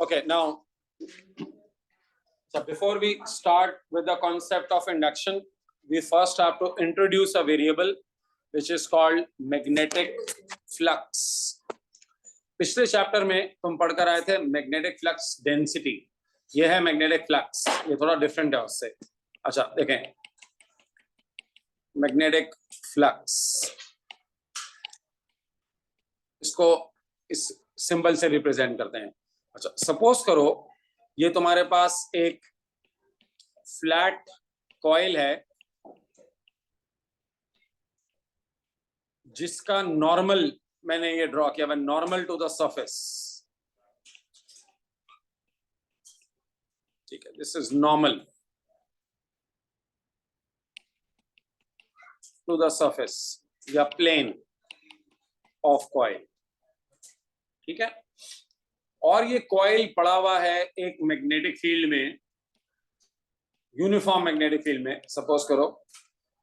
Okay, now, so before we start with the concept of induction, we first have to introduce a variable which is called magnetic flux. पिछले chapter में तुम पढ़कर आए थे magnetic flux density, ये है magnetic flux, ये थोड़ा डिफरेंट है उससे। अच्छा देखें, मैग्नेटिक फ्लक्स, इसको इस सिंबल से रिप्रेजेंट करते हैं। अच्छा, सपोज करो ये तुम्हारे पास एक फ्लैट कॉइल है जिसका नॉर्मल मैंने ये ड्रॉ किया, मैं नॉर्मल टू द सरफेस, ठीक है, this is normal to the surface या प्लेन ऑफ कॉइल, ठीक है। और ये कॉइल पड़ा हुआ है एक मैग्नेटिक फील्ड में, यूनिफॉर्म मैग्नेटिक फील्ड में। सपोज करो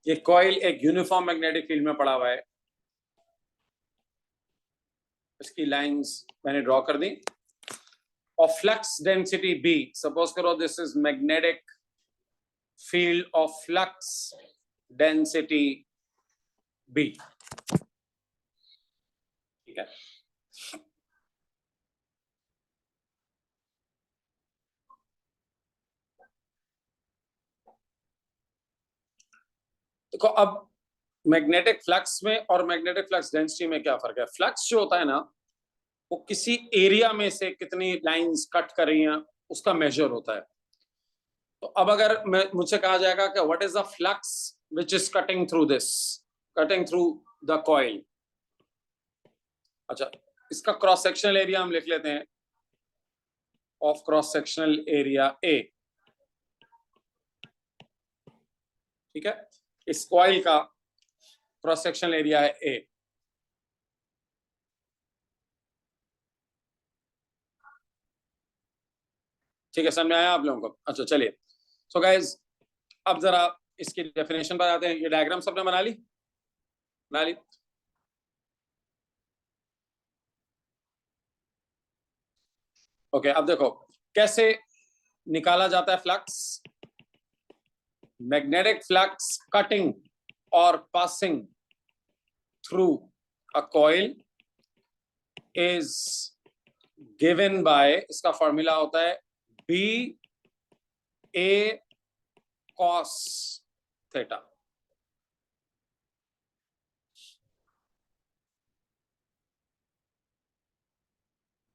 ये कॉइल एक यूनिफॉर्म मैग्नेटिक फील्ड में पड़ा हुआ है, इसकी लाइंस मैंने ड्रॉ कर दी, और फ्लक्स डेंसिटी बी, सपोज करो this is magnetic field of flux density B, ठीक है। देखो अब मैग्नेटिक फ्लक्स में और मैग्नेटिक फ्लक्स डेंसिटी में क्या फर्क है। फ्लक्स जो होता है ना, वो किसी एरिया में से कितनी लाइंस कट कर रही हैं उसका मेजर होता है। तो अब अगर मुझसे कहा जाएगा कि what is the flux which is cutting through this, cutting through the coil. अच्छा, इसका क्रॉस सेक्शनल एरिया हम लिख लेते हैं, of cross sectional area A, ठीक है। इस कॉइल का क्रॉस सेक्शनल एरिया है ए। ठीक है, समझ में आया आप लोगों को। अच्छा चलिए, सो गाइज अब जरा इसकी डेफिनेशन पर आते हैं। ये डायग्राम सबने बना ली? ओके, अब देखो कैसे निकाला जाता है फ्लक्स। मैग्नेटिक फ्लक्स कटिंग और passing through a coil is given by, इसका फॉर्मूला होता है बी ए कॉस थीटा।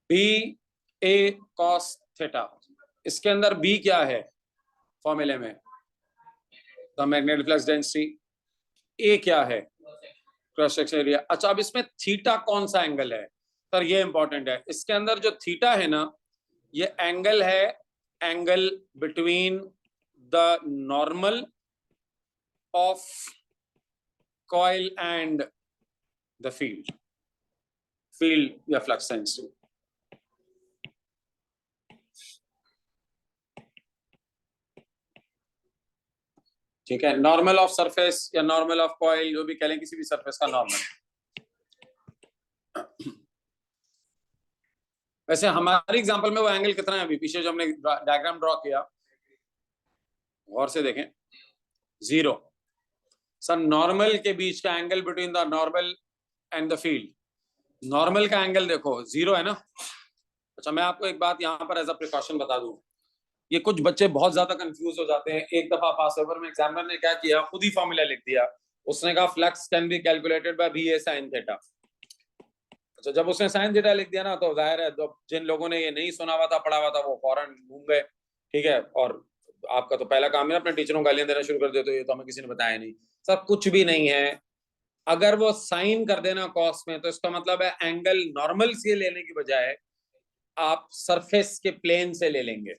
बी ए कॉस थीटा, इसके अंदर बी क्या है फॉर्मूले में, द मैग्नेटिक फ्लक्स डेंसिटी, ए क्या है, क्रॉस सेक्शन एरिया। अच्छा, अब इसमें थीटा कौन सा एंगल है सर, ये इंपॉर्टेंट है। इसके अंदर जो थीटा है ना, ये एंगल है, angle between the normal of coil and the field या फ्लक्स डेंसिटी। ठीक है, नॉर्मल ऑफ सरफेस या नॉर्मल ऑफ कॉइल, जो भी कह लें, किसी भी सरफेस का नॉर्मल। वैसे हमारे एग्जांपल में वो एंगल कितना है, अभी पीछे जो हमने डायग्राम ड्रॉ किया, गौर से देखें, 0। सर नॉर्मल के बीच का angle between the normal and the field, normal का एंगल देखो 0 है ना। अच्छा, मैं आपको एक बात यहाँ पर एज अ प्रिकॉशन बता दूं, ये कुछ बच्चे बहुत ज्यादा कंफ्यूज हो जाते हैं। एक दफा पास पेपर में एग्जामिनर ने क्या किया, खुद ही फॉर्मूला लिख दिया। उसने कहा flux can be calculated by B A sine theta. अच्छा, जब उसने साइन थीटा लिख दिया ना, तो जाहिर है तो जिन लोगों ने ये नहीं सुना हुआ था, पढ़ा हुआ था, वो फौरन घूम गए, ठीक है। और आपका तो पहला काम है अपने टीचरों को गालियां देना शुरू कर देते हो, ये तो हमें किसी ने बताया नहीं। सर कुछ भी नहीं है, अगर वो साइन कर देना कॉस में, तो इसका मतलब है एंगल नॉर्मल से लेने की बजाय आप सरफेस के प्लेन से ले लेंगे।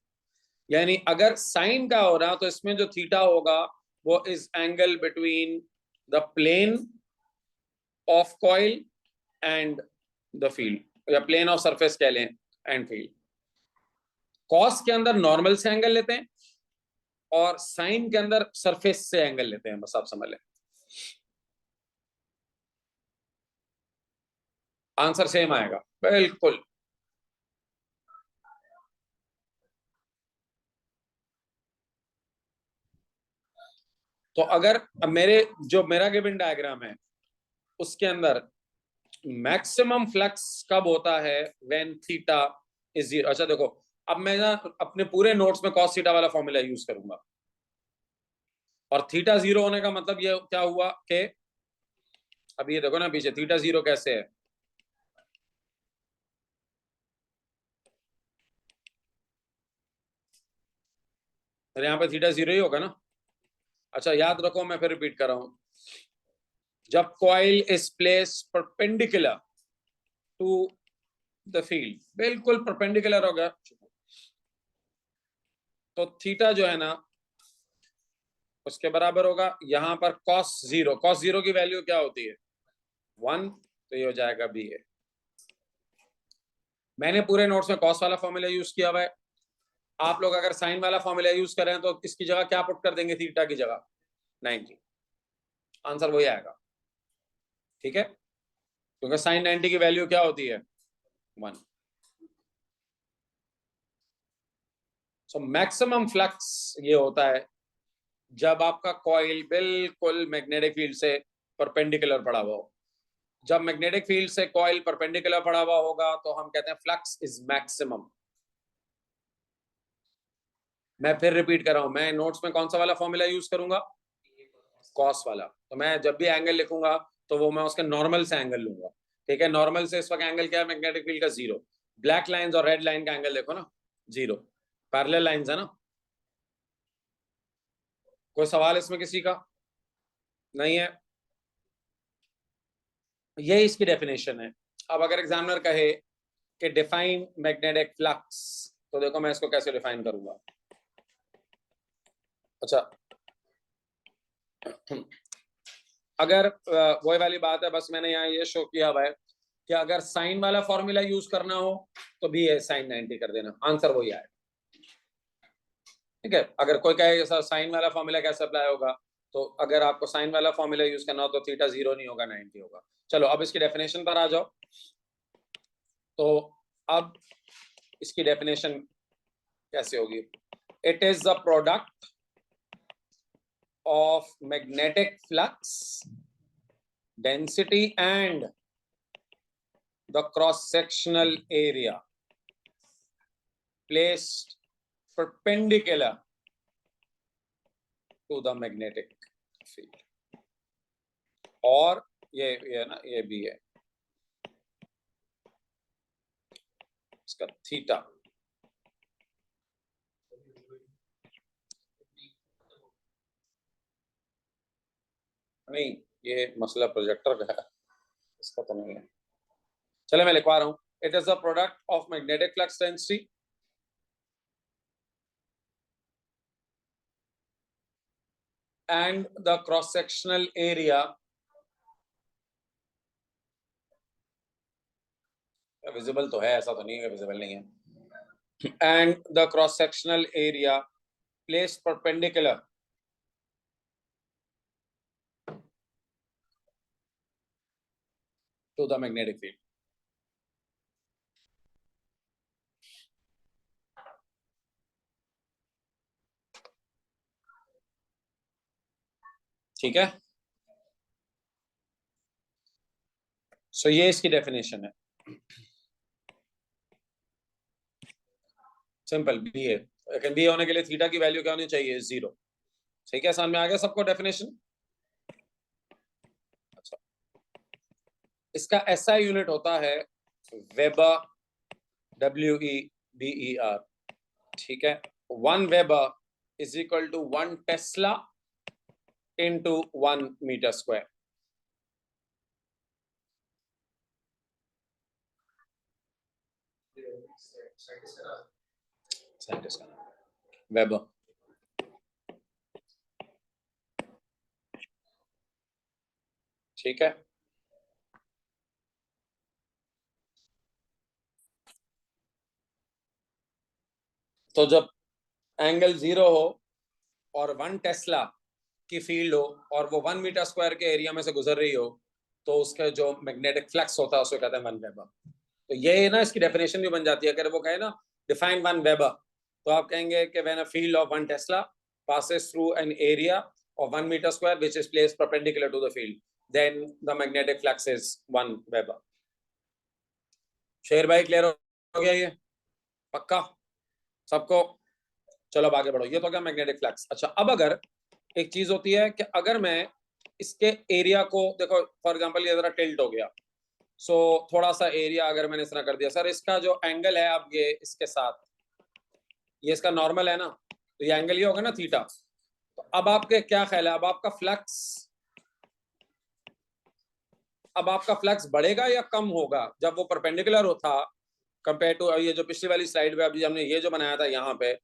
यानी अगर साइन का हो रहा, तो इसमें जो थीटा होगा वो is angle between the plane of coil and the field, या प्लेन ऑफ सरफेस कह लें एंड फील्ड। कॉस के अंदर नॉर्मल से एंगल लेते हैं और साइन के अंदर सरफेस से एंगल लेते हैं, बस आप समझ लें। आंसर सेम आएगा बिल्कुल। तो अगर अब मेरा गिवन डायग्राम है उसके अंदर मैक्सिमम फ्लक्स कब होता है, व्हेन थीटा इज 0। अच्छा देखो, अब मैं ना अपने पूरे नोट्स में कॉस थीटा वाला फॉर्मूला यूज करूंगा, और थीटा 0 होने का मतलब ये क्या हुआ कि अब ये देखो ना पीछे थीटा 0 कैसे है, तो यहाँ पे थीटा 0 ही होगा ना। अच्छा याद रखो, मैं फिर रिपीट कर रहा हूं, जब coil is place perpendicular to the field, बिल्कुल परपेंडिकुलर हो गया, तो थीटा जो है ना उसके बराबर होगा यहां पर कॉस 0। कॉस 0 की वैल्यू क्या होती है 1, तो ये हो जाएगा बी ए। मैंने पूरे नोट्स में कॉस वाला फॉर्मूला यूज किया हुआ है, आप लोग अगर साइन वाला फॉर्मूला यूज करें तो इसकी जगह क्या पुट कर देंगे, थीटा की जगह 90, आंसर वही आएगा, ठीक है, क्योंकि साइन 90 की वैल्यू क्या होती है 1। सो मैक्सिमम फ्लक्स ये होता है जब आपका कॉइल बिल्कुल मैग्नेटिक फील्ड से परपेंडिकुलर पड़ा हुआ हो। जब मैग्नेटिक फील्ड से कॉइल परपेंडिकुलर पड़ा हुआ होगा तो हम कहते हैं फ्लक्स इज मैक्सिमम। मैं फिर रिपीट कर रहा हूं, मैं नोट्स में कौन सा वाला फॉर्मूला यूज करूंगा, कॉस वाला। तो मैं जब भी एंगल लिखूंगा तो वो मैं उसके नॉर्मल से एंगल लूंगा, ठीक है। नॉर्मल से इस वक्त एंगल क्या है मैग्नेटिक फील्ड का 0। ब्लैक लाइंस और रेड लाइन का एंगल देखो ना 0, पैरेलल लाइंस है ना। कोई सवाल इसमें किसी का नहीं है, यही इसकी डेफिनेशन है। अब अगर एग्जामिनर कहे कि डिफाइन मैग्नेटिक फ्लक्स, तो देखो मैं इसको कैसे डिफाइन करूंगा। अच्छा अगर वही वाली बात है, बस मैंने यहाँ ये शो किया हुआ है कि अगर साइन वाला फॉर्मूला यूज करना हो तो भी है साइन 90 कर देना, आंसर वही आएगा, ठीक है। अगर कोई कहे सर साइन वाला फॉर्मूला कैसे अप्लाई होगा, तो अगर आपको साइन वाला फॉर्मूला यूज करना हो तो थीटा 0 नहीं होगा 90 होगा। चलो अब इसकी डेफिनेशन पर आ जाओ। तो अब इसकी डेफिनेशन कैसे होगी, it is the product of magnetic flux density and the cross sectional area placed perpendicular to the magnetic field। और ये ना ये भी है इसका थीटा, नहीं ये मसला प्रोजेक्टर का है, इसका तो नहीं है। चले मैं लिखवा रहा हूं, it is the product of magnetic flux density and the cross sectional area, visible तो है, ऐसा तो नहीं है विजिबल नहीं है, and the cross sectional area placed perpendicular to the magnetic field। ठीक है, सो ये इसकी डेफिनेशन है, सिंपल बी है। लेकिन बी होने के लिए थीटा की वैल्यू क्या होनी चाहिए 0। ठीक है, समझ में आ गया सबको डेफिनेशन। अच्छा इसका एसआई यूनिट होता है वेबर, WEBER, ठीक है। 1 weber is equal to 1 tesla into 1 metre square. Weber, ठीक है। तो जब एंगल 0 हो और 1 टेस्ला की फील्ड हो और वो 1 मीटर स्क्वायर के एरिया में से गुजर रही हो, तो उसका जो मैग्नेटिक फ्लक्स होता है उसको कहते हैं 1 वेबर। तो ये ना इसकी डेफिनेशन भी बन जाती है। अगर वो कहे ना डिफाइन 1 वेबर, तो आप कहेंगे कि when a field of 1 Tesla passes through an area of 1 meter square which is placed perpendicular to the field, then the magnetic flux is 1 Weber. शेर भाई क्लियर हो गया ये पक्का सबको? चलो अब आगे बढ़ो। ये तो क्या मैग्नेटिक फ्लक्स। अच्छा अब अगर एक चीज होती है कि अगर मैं इसके एरिया को देखो, फॉर एग्जांपल ये जरा टिल्ट हो गया, सो थोड़ा सा एरिया अगर मैंने इस तरह कर दिया, सर इसका जो एंगल है अब ये इसके साथ, ये इसका नॉर्मल है ना, तो ये एंगल ये होगा ना थीटा। तो अब आपके क्या ख्याल है, अब आपका फ्लक्स बढ़ेगा या कम होगा जब वो परपेंडिकुलर होता कंपेयर टू ये जो पिछली वाली स्लाइड पे अभी हमने ये जो बनाया था, यहाँ पे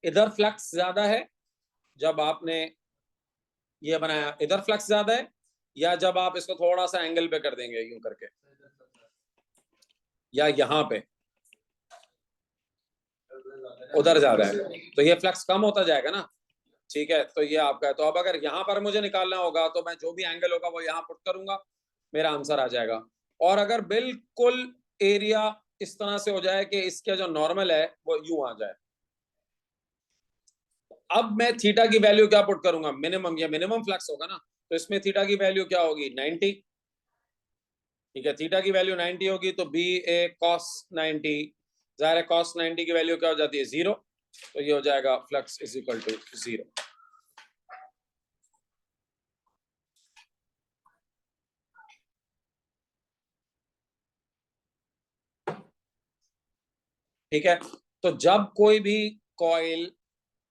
इधर फ्लक्स ज्यादा है जब आपने ये बनाया, इधर फ्लक्स ज्यादा है, या जब आप इसको थोड़ा सा एंगल पे कर देंगे यूं करके, या यहाँ पे उधर ज्यादा है, तो ये फ्लक्स कम होता जाएगा ना। ठीक है, तो ये आपका है। तो अब अगर यहाँ पर मुझे निकालना होगा तो मैं जो भी एंगल होगा वो यहाँ पुट करूंगा, मेरा आंसर आ जाएगा। और अगर बिल्कुल एरिया इस तरह से हो जाए कि इसका जो नॉर्मल है वो यूं आ जाए, अब मैं थीटा की वैल्यू क्या पुट करूंगा, मिनिमम, या मिनिमम फ्लक्स होगा ना, तो इसमें थीटा की वैल्यू क्या होगी, 90। ठीक है, थीटा की वैल्यू 90 होगी, तो बी ए कॉस 90, जाहिर है कॉस 90 की वैल्यू क्या हो जाती है, 0, तो ये हो जाएगा फ्लक्स इज इक्वल टू 0। ठीक है, तो जब कोई भी कॉइल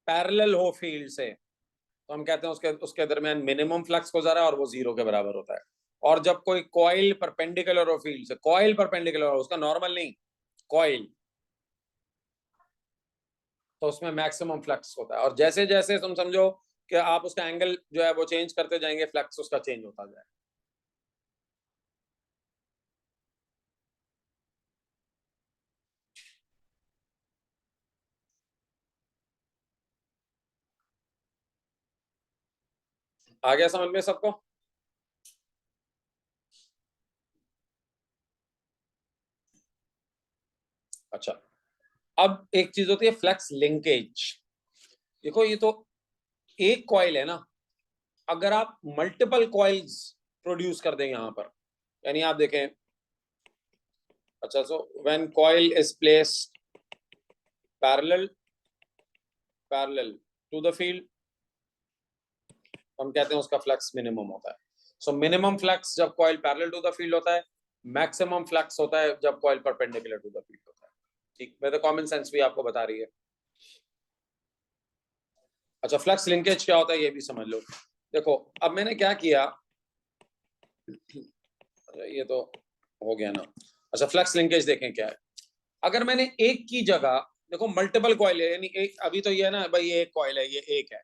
पैरेलल हो फील्ड से तो हम कहते हैं उसके दरमियान मिनिमम फ्लक्स गुजरा है और वो 0 के बराबर होता है। और जब कोई कॉइल परपेंडिकुलर हो फील्ड से, कॉइल परपेंडिकुलर हो, उसका नॉर्मल नहीं, कॉइल, तो उसमें मैक्सिमम फ्लक्स होता है। और जैसे जैसे तुम समझो कि आप उसका एंगल जो है वो चेंज करते जाएंगे, फ्लक्स उसका चेंज होता जाएगा। आ गया समझ में सबको? अच्छा, अब एक चीज होती है फ्लक्स लिंकेज। देखो ये तो एक कॉइल है ना, अगर आप मल्टीपल कॉइल्स प्रोड्यूस कर दें यहां पर, यानी आप देखें, अच्छा so when coil is placed parallel to the field, हम कहते हैं उसका फ्लक्स मिनिमम होता है। सो मिनिमम फ्लक्स जब coil parallel to the field होता है, मैक्सिमम फ्लक्स होता है जब coil perpendicular to the field होता है। ठीक, मैं तो कॉमन सेंस भी आपको बता रही है। अच्छा, फ्लक्स लिंकेज क्या होता है ये भी समझ लो। देखो अब मैंने क्या किया, ये तो हो गया ना। अच्छा, फ्लक्स लिंकेज देखें क्या है। अगर मैंने एक की जगह, देखो मल्टीपल कॉइल है, यानी एक, अभी तो ये है ना भाई, ये एक कॉइल है, ये एक है,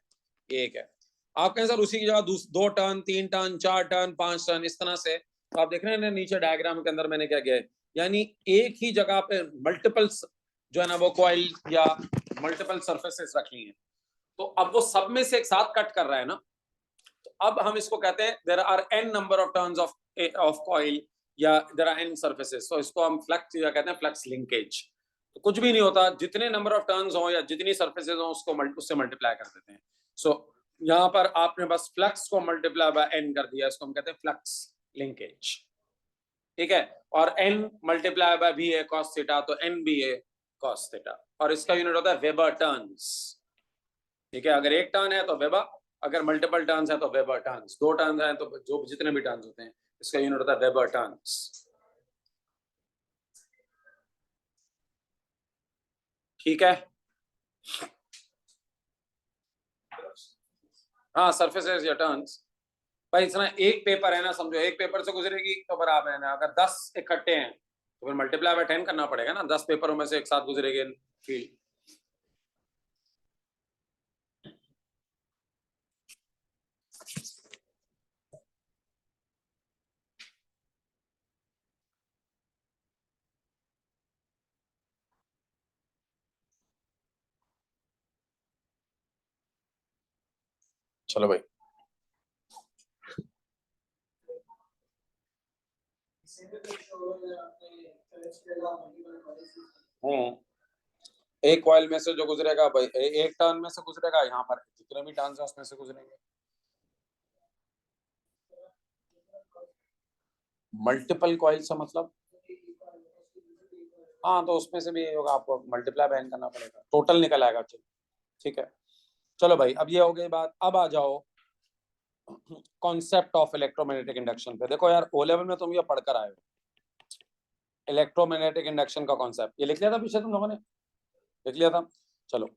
ये एक है। आप कहें सर उसी की जगह 2 टर्न, 3 टर्न, 4 टर्न, 5 टर्न, इस तरह से, तो आप देख रहे हैं ना नीचे डायग्राम के अंदर मैंने क्या किया है, यानी एक ही जगह पे मल्टीपल जो है ना वो कॉइल या मल्टीपल सरफेसेस रखी हैं, तो अब वो सब में से एक साथ कट कर रहा है ना, तो अब हम इसको कहते हैं there are n number of turns of coil, या देयर आर n सरफेसेस, तो इसको हम फ्लक्स या कहते हैं फ्लक्स लिंकेज। तो कुछ भी नहीं होता, जितने नंबर ऑफ टर्न्स हो या जितनी सरफेसेस हो उसको उससे मल्टीप्लाई कर देते हैं। सो यहाँ पर आपने बस फ्लक्स को मल्टीप्लाई बाय n कर दिया, इसको हम कहते हैं फ्लक्स लिंकेज। ठीक है, और n मल्टीप्लाई बाय भी है cos थीटा, तो n भी है cos थीटा, और इसका यूनिट होता है वेबर टर्न्स। ठीक है, अगर एक टर्न है तो वेबर, अगर मल्टीपल टर्न्स है तो वेबर टर्न्स, 2 टर्न्स हैं तो जो जितने भी टर्न्स होते हैं इसका यूनिट होता है वेबर टर्न्स। ठीक है, हाँ सरफेसेस या टर्न्स। भाई इतना एक पेपर है ना, समझो एक पेपर से गुजरेगी तो बराबर है ना, अगर 10 इकट्ठे हैं तो फिर मल्टीप्लाई बाय 10 करना पड़ेगा ना, 10 पेपरों में से एक साथ गुजरेगी फील्ड। चलो भाई, एक कॉइल में से जो गुजरेगा भाई, एक टर्न में से गुजरेगा, यहाँ पर जितने भी टर्न्स हैं उसमें से गुजरेंगे। मल्टीपल कॉइल से मतलब, हाँ तो उसमें से भी ये होगा, आपको मल्टीप्लाई बैन करना पड़ेगा, टोटल निकल आएगा। ठीक है, चलो भाई, अब ये हो गई बात। अब आ जाओ कॉन्सेप्ट ऑफ इलेक्ट्रोमैग्नेटिक इंडक्शन पे। देखो यार, ओ लेवल में तुम ये पढ़कर आए हो, इलेक्ट्रोमैग्नेटिक इंडक्शन का कॉन्सेप्ट ये लिख लिया था पीछे तुम लोगों ने, लिख लिया था। चलो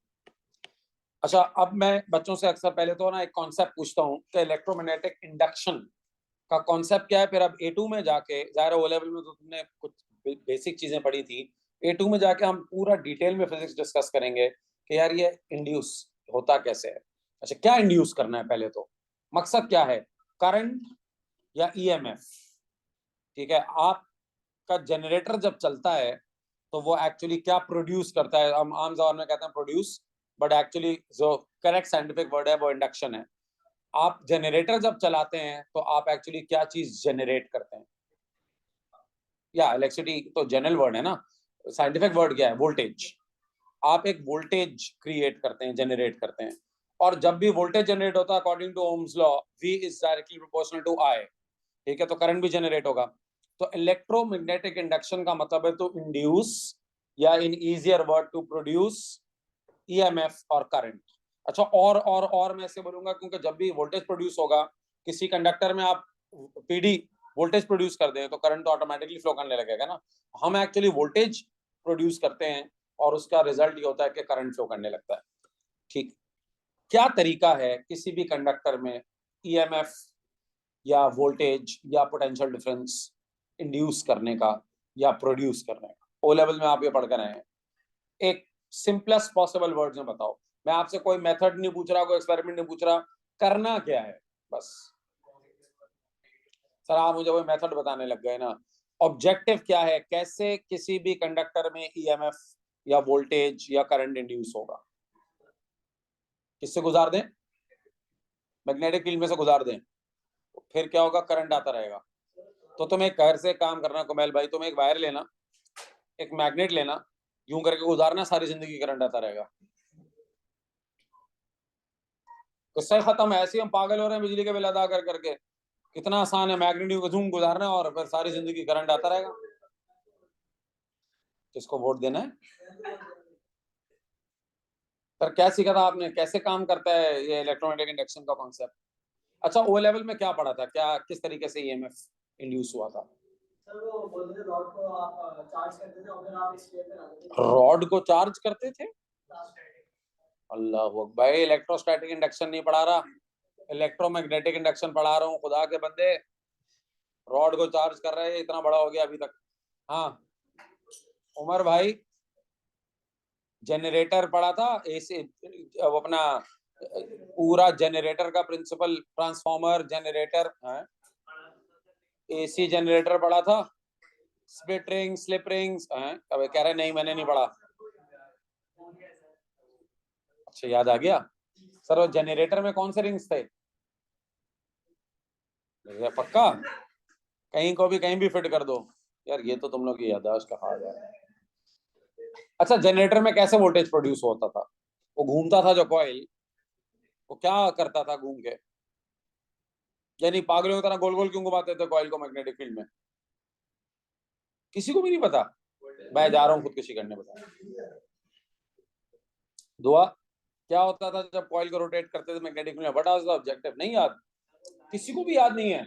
अच्छा, अब मैं बच्चों से अक्सर पहले तो ना एक कॉन्सेप्ट पूछता हूँ कि इलेक्ट्रोमैग्नेटिक इंडक्शन का कॉन्सेप्ट क्या है, फिर अब A2 में जाके, ज़ाहिर ओ लेवल में तो तुमने कुछ बेसिक चीजें पढ़ी थी, A2 में जाके हम पूरा डिटेल में फिजिक्स डिस्कस करेंगे कि यार ये इंड्यूस होता कैसे है। अच्छा, क्या इंड्यूस करना है, पहले तो मकसद क्या है, करंट या EMF। ठीक है, आपका जनरेटर जब चलता है तो वो एक्चुअली क्या प्रोड्यूस करता है, हम आम जबान में कहते हैं प्रोड्यूस, बट एक्चुअली जो करेक्ट साइंटिफिक वर्ड है वो इंडक्शन है। आप जनरेटर जब चलाते हैं तो आप एक्चुअली क्या चीज जनरेट करते हैं, या इलेक्ट्रिसिटी तो जनरल वर्ड है ना, साइंटिफिक वर्ड क्या है, वोल्टेज। आप एक वोल्टेज क्रिएट करते हैं, जनरेट करते हैं, और जब भी वोल्टेज जनरेट होता है according to Ohm's law, V is directly proportional to I। ठीक है, तो करंट भी जनरेट होगा। तो इलेक्ट्रोमैग्नेटिक इंडक्शन का मतलब है टू इंड्यूस, या in easier word to produce EMF और करंट। अच्छा, और मैं ऐसे बोलूंगा, क्योंकि जब भी वोल्टेज प्रोड्यूस होगा किसी कंडक्टर में, आप PD वोल्टेज प्रोड्यूस कर दें तो करंट तो ऑटोमेटिकली फ्लो करने लगेगा ना। हम एक्चुअली वोल्टेज प्रोड्यूस करते हैं और उसका रिजल्ट ये होता है कि करंट फ्लो करने लगता है। ठीक, क्या तरीका है किसी भी कंडक्टर में EMF या वोल्टेज या पोटेंशियल डिफरेंस इंड्यूस करने का या प्रोड्यूस करने का। ओ लेवल में आप ये पढ़कर आए हैं, एक सिंपलेस्ट पॉसिबल वर्ड्स में बताओ। मैं आपसे कोई मेथड नहीं पूछ रहा, कोई एक्सपेरिमेंट नहीं पूछ रहा, करना क्या है बस। सर आप मुझे कोई मेथड बताने लग गए ना। ऑब्जेक्टिव क्या है, कैसे किसी भी कंडक्टर में EMF या वोल्टेज या करंट इंड्यूस होगा, किससे गुजार दें, मैग्नेटिक फील्ड में से गुजार दें, फिर क्या होगा, करंट आता रहेगा। तो तुम एक घर से काम करना कुमैल भाई, तुम एक वायर लेना, एक मैग्नेट लेना, यूं करके गुजारना, सारी जिंदगी करंट आता रहेगा। किस्सा खत्म। ऐसे हम पागल हो रहे हैं बिजली के बिल अदा कर करके, कितना आसान है, मैग्नेट को झूम गुजारना और फिर सारी जिंदगी करंट आता रहेगा। किसको वोट देना है सर, क्या सीखा था आपने, कैसे काम करता है ये इलेक्ट्रोमैग्नेटिक इंडक्शन का कॉन्सेप्ट। अच्छा, ओ लेवल में क्या पढ़ा था, क्या किस तरीके से EMF इंड्यूस हुआ था। सर वो बोलते थे रॉड को आप चार्ज करते थे और फिर आप स्क्वायर पे लगाते थे। रॉड को चार्ज करते थे, अल्लाह भाई, इलेक्ट्रोस्टैटिक इंडक्शन नहीं पढ़ा रहा, इलेक्ट्रोमैग्नेटिक इंडक्शन पढ़ा रहा हूँ, खुदा के बंदे। रॉड को चार्ज कर रहे हैं, इतना बड़ा हो गया अभी तक। हाँ उमर भाई, जनरेटर पढ़ा था, AC अपना पूरा जनरेटर का प्रिंसिपल, ट्रांसफॉर्मर जनरेटर है, AC जनरेटर पढ़ा था, स्प्लिट रिंग स्लिप रिंग्स हैं, अब कह रहे नहीं मैंने नहीं पढ़ा। अच्छा याद आ गया सर, वो जनरेटर में कौन से रिंग्स थे, पक्का कहीं को भी कहीं भी फिट कर दो यार, ये तो तुम लोग की याददाश्त का हाल है। अच्छा, जनरेटर में कैसे वोल्टेज प्रोड्यूस होता था, वो घूमता था जो कॉइल, वो क्या करता था घूम के, यानी पागलों की तरह गोल गोल क्यों घुमाते थे कॉइल को मैग्नेटिक फील्ड में, किसी को भी नहीं पता। मैं जा रहा हूँ खुदकुशी करने, बता दुआ, क्या होता था जब कॉइल को रोटेट करते थे मैग्नेटिक फील्ड में, व्हाट वाज द ऑब्जेक्टिव, नहीं याद, किसी को भी याद नहीं है।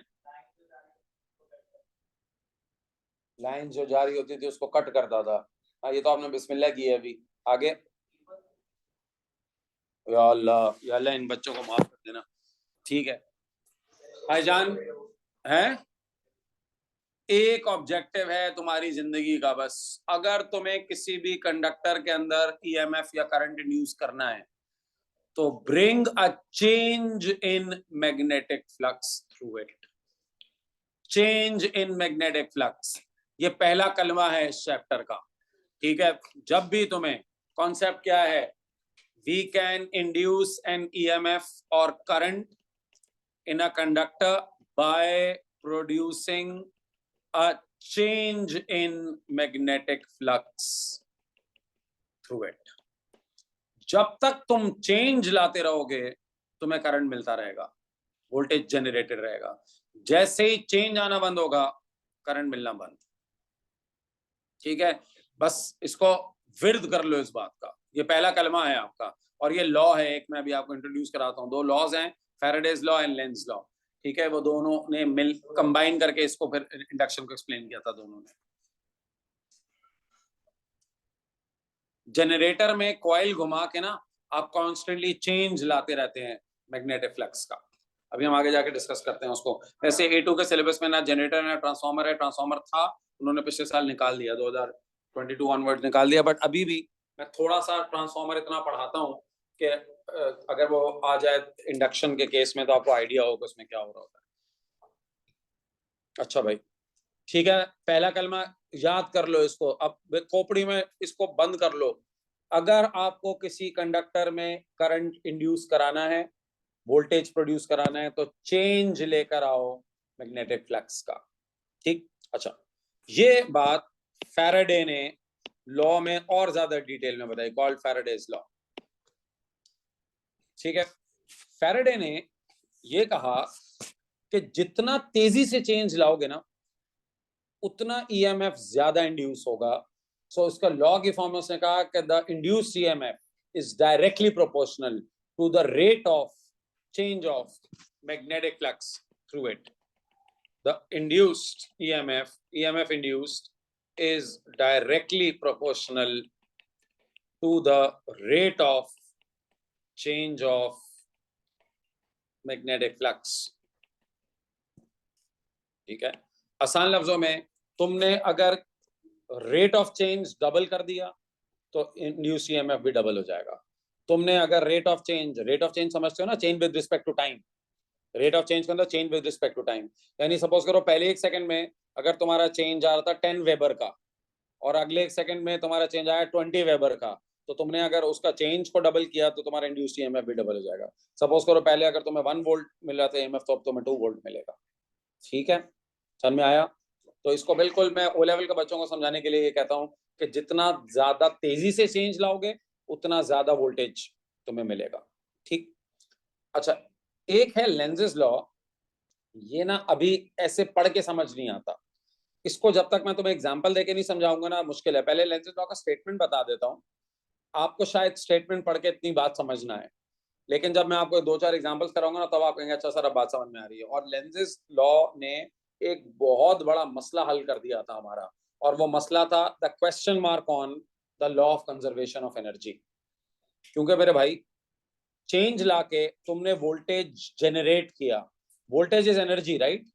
लाइन जो जारी होती थी उसको कट करता था। हाँ ये तो आपने बिस्मिल्लाह की है अभी, आगे। या अल्लाह इन बच्चों को माफ कर देना। ठीक है भाईजान, है एक ऑब्जेक्टिव है तुम्हारी जिंदगी का बस, अगर तुम्हें किसी भी कंडक्टर के अंदर EMF या करंट इंड्यूस करना है तो bring a change in magnetic flux through it, change in magnetic flux, ये पहला कलमा है इस चैप्टर का। ठीक है, जब भी तुम्हें, कॉन्सेप्ट क्या है, we can induce an EMF और current in a conductor by producing a change in magnetic flux through it। जब तक तुम चेंज लाते रहोगे तुम्हें करंट मिलता रहेगा, वोल्टेज जनरेटेड रहेगा। जैसे ही चेंज आना बंद होगा करंट मिलना बंद। ठीक है, बस इसको विर्द कर लो इस बात का। ये पहला कलमा है आपका, और ये लॉ है एक, मैं अभी आपको इंट्रोड्यूस कराता हूँ। दो लॉज हैं, Faraday's law and Lenz law. ठीक है, वो दोनों ने मिल कंबाइन करके इसको फिर इंडक्शन को एक्सप्लेन किया था दोनों ने। जनरेटर में कॉइल घुमा के ना आप कॉन्स्टेंटली चेंज लाते रहते हैं मैग्नेटिक फ्लक्स का। अभी हम आगे जाके डिस्कस करते हैं उसको। वैसे A2 के सिलेबस में ना जनरेटर ना ट्रांसफार्मर है, ट्रांसफार्मर था, उन्होंने पिछले साल निकाल दिया, 2022 ऑनवर्ड निकाल दिया। बट अभी भी मैं थोड़ा सा ट्रांसफार्मर इतना पढ़ाता हूँ कि अगर वो आ जाए इंडक्शन के केस में तो आपको आइडिया होगा उसमें क्या हो रहा होता है। अच्छा भाई, ठीक है, पहला कलमा याद कर लो इसको। अब खोपड़ी में इसको बंद कर लो। अगर आपको किसी कंडक्टर में करंट इंड्यूस कराना है, वोल्टेज प्रोड्यूस कराना है, तो चेंज लेकर आओ मैग्नेटिक फ्लक्स का। ठीक, अच्छा, ये बात फैराडे ने लॉ में और ज्यादा डिटेल में बताई, कॉल्ड फैराडेज लॉ। ठीक है, फैराडे ने ये कहा कि जितना तेजी से चेंज लाओगे ना, उतना ईएमएफ ज्यादा इंड्यूस होगा। सो इसका लॉ की फॉर्म में उसने कहा कि the induced EMF is directly proportional to the rate of change of magnetic flux through it. The induced EMF induced is directly proportional to the rate of change of magnetic flux. ठीक है, आसान लफ्जों में तुमने अगर rate of change double कर दिया तो induce EMF भी डबल हो जाएगा। तुमने अगर रेट ऑफ चेंज समझते हो ना, change with respect to time. Rate of change के अंदर change with respect to time, यानी सपोज करो पहले एक सेकंड में अगर तुम्हारा चेंज आ रहा था 10 वेबर का, और अगले एक सेकंड में तुम्हारा चेंज आया 20 वेबर का, तो तुमने अगर उसका चेंज को डबल किया तो तुम्हारा इंड्यूस्ड ईएमएफ भी डबल हो जाएगा। सपोज करो पहले अगर तुम्हें 1 वोल्ट मिल रहा था ईएमएफ, तो अब तुम्हें 2 वोल्ट मिलेगा। ठीक है, समझ में आया? तो इसको बिल्कुल मैं ओ लेवल के बच्चों को समझाने के लिए ये कहता हूँ कि जितना ज्यादा तेजी से चेंज लाओगे उतना ज्यादा वोल्टेज तुम्हें मिलेगा। ठीक, अच्छा, एक है लेंजेस लॉ। ये ना अभी ऐसे पढ़ के समझ नहीं आता, इसको जब तक मैं तुम्हें एग्जांपल देके नहीं समझाऊंगा ना मुश्किल है। पहले लेंजेस लॉ का स्टेटमेंट बता देता हूँ, आपको शायद स्टेटमेंट पढ़ के इतनी बात समझना है, लेकिन जब मैं आपको 2-4 एग्जांपल्स कराऊंगा ना तब आप कहेंगे अच्छा सर अब बात समझ में आ रही है। और लेंजेस लॉ ने एक बहुत बड़ा मसला हल कर दिया था हमारा, और वो मसला था the question mark on the law of conservation of energy. क्योंकि मेरे भाई चेंज लाके तुमने वोल्टेज जनरेट किया, voltage is energy, right?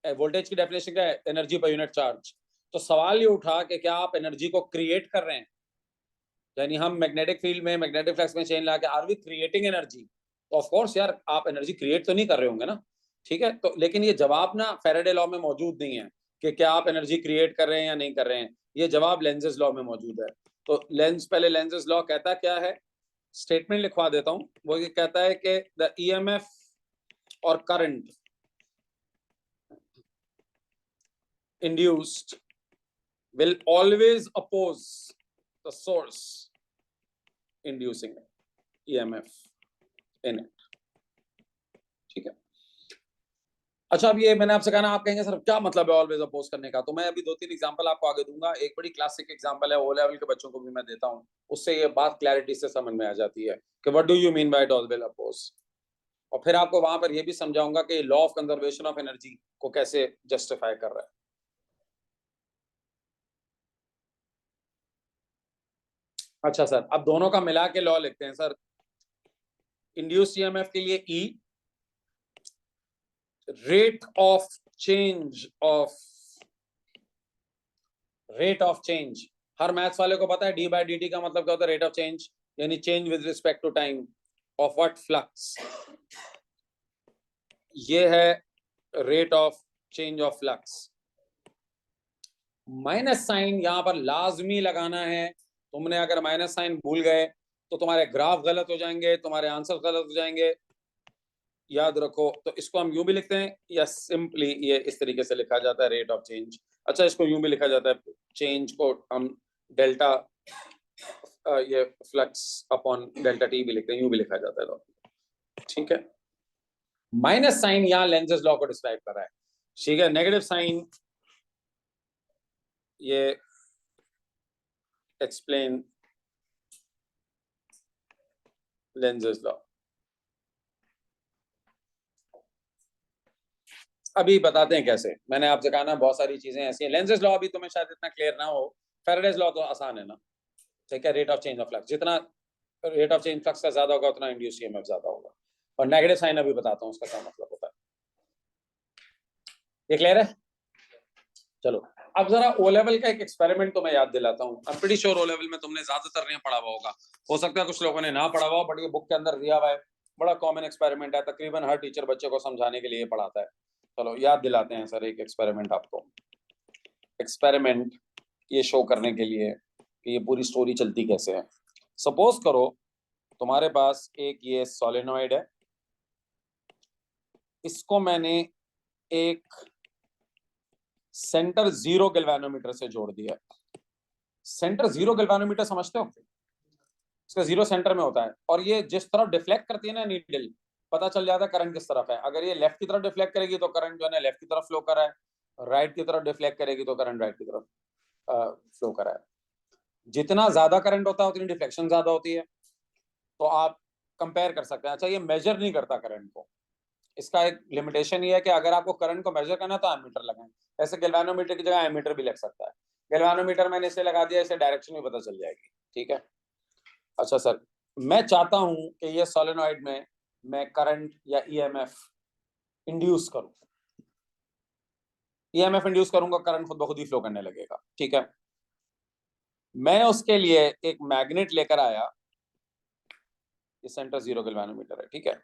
Voltage की डेफिनेशन क्या है? Energy per unit charge. तो सवाल ये उठा कि क्या आप एनर्जी को क्रिएट कर रहे हैं? यानी हम मैग्नेटिक फील्ड में, मैग्नेटिक फ्लक्स में चेंज लाके आर वी क्रिएटिंग एनर्जी? तो ऑफ कोर्स यार, आप एनर्जी क्रिएट तो नहीं कर रहे होंगे ना। ठीक है, तो लेकिन ये जवाब ना फैराडे लॉ में मौजूद नहीं है कि क्या आप एनर्जी क्रिएट कर रहे हैं या नहीं कर रहे हैं। ये जवाब लेंजेस लॉ में मौजूद है। तो पहले लेंजेस लॉ कहता क्या है, स्टेटमेंट लिखवा देता हूं। वो ये कहता है कि द ईएमएफ और current induced will always oppose the source inducing EMF in it. ठीक है, अच्छा, अब ये मैंने आपसे कहा ना, आप कहेंगे सर क्या मतलब है ऑलवेज अपोज करने का? तो मैं अभी 2-3 एग्जांपल आपको आगे दूंगा। एक बड़ी क्लासिक एग्जांपल है, ओ लेवल के बच्चों को भी मैं देता हूं, उससे ये बात क्लैरिटी से समझ में आ जाती है कि what do you mean by always oppose. और फिर आपको वहां पर ये भी समझाऊंगा कि law of conservation of energy को कैसे जस्टिफाई कर रहा है। अच्छा सर, अब दोनों का मिला के लॉ लिखते हैं सर। इंड्यूस्ड ईएमएफ के लिए E, rate of change, her maths वाले को पता है d/dt का मतलब क्या होता है? रेट ऑफ चेंज, यानी change with respect to time of what? Flux. ये है rate of change of flux. Minus sign यहां पर लाजमी लगाना है। तुमने अगर माइनस साइन भूल गए तो तुम्हारे ग्राफ गलत हो जाएंगे, तुम्हारे आंसर गलत हो जाएंगे, याद रखो। तो इसको हम यूं भी लिखते हैं या सिंपली ये इस तरीके से लिखा जाता है, रेट ऑफ चेंज। अच्छा, इसको यूं भी लिखा जाता है, चेंज को हम डेल्टा ये फ्लक्स अपॉन डेल्टा टी भी लिखते हैं, यूं भी लिखा जाता है। ठीक है, माइनस साइन यहाँ लेंजेस लॉ को डिस्क्राइब कर रहा है। ठीक है, नेगेटिव साइन ये एक्सप्लेन लेंजेस लॉ। अभी बताते हैं कैसे। मैंने आपसे कहा ना बहुत सारी चीजें ऐसी हैं। लेंजेस लॉ अभी तुम्हें शायद इतना क्लियर ना हो। फैराडेज लॉ तो आसान है ना, ठीक है। Rate of change of flux, जितना रेट ऑफ चेंज फ्लक्स का ज्यादा होगा उतना इंड्यूस ईएमएफ ज्यादा होगा। और नेगेटिव साइन अभी बताता हूँ उसका क्या मतलब होता है। ये क्लियर है? चलो अब जरा ओ लेवल का एक एक्सपेरिमेंट तो मैं याद दिलाता हूँ। I am pretty sure O level में तुमने ज्यादातर नहीं पढ़ा हुआ होगा, हो सकता है कुछ लोगों ने ना पढ़ा हुआ, बट ये बुक के अंदर दिया हुआ है। बड़ा कॉमन एक्सपेरिमेंट है, तकरीबन हर टीचर बच्चे को समझाने के लिए पढ़ाता है। चलो याद दिलाते हैं सर एक एक्सपेरिमेंट आपको। एक्सपेरिमेंट ये शो करने के लिए कि ये पूरी स्टोरी चलती कैसे है। सपोज करो तुम्हारे पास एक ये सोलेनॉइड है, इसको मैंने एक सेंटर जीरो गैल्वेनोमीटर से जोड़ दिया। सेंटर जीरो गैल्वेनोमीटर समझते हो? इसका जीरो सेंटर में होता है और ये जिस तरफ डिफ्लेक्ट करती है ना नीडल, पता चल जाता है करंट किस तरफ है। अगर ये लेफ्ट की तरफ डिफ्लेक्ट करेगी तो करंट जो है ना लेफ्ट की तरफ फ्लो कर रहा है, राइट की तरफ डिफ्लेक्ट करेगी तो करंट राइट की तरफ फ्लो कर रहा है। जितना ज्यादा करंट होता है उतनी डिफ्लेक्शन ज्यादा होती है। तो आप कंपेयर कर सकते हैं। अच्छा ये मेजर नहीं करता करंट को, इसका एक लिमिटेशन ये है कि अगर आपको करंट को मेजर करना है तो एमीटर लगाएं। ऐसे गैल्वेनोमीटर की जगह एमीटर भी लग सकता है। गैल्वेनोमीटर मैंने इसे लगा दिया, इसे डायरेक्शन भी पता चल जाएगी, ठीक है। अच्छा सर मैं चाहता हूं कि ये सोलेनॉइड में मैं करंट या ईएमएफ इंड्यूस करूं। ईएमएफ इंड्यूस करूंगा, करंट खुद ब खुद ही फ्लो करने लगेगा, ठीक है। मैं उसके लिए एक मैग्नेट लेकर आया, ये सेंटर जीरो गैल्वेनोमीटर है, ठीक है।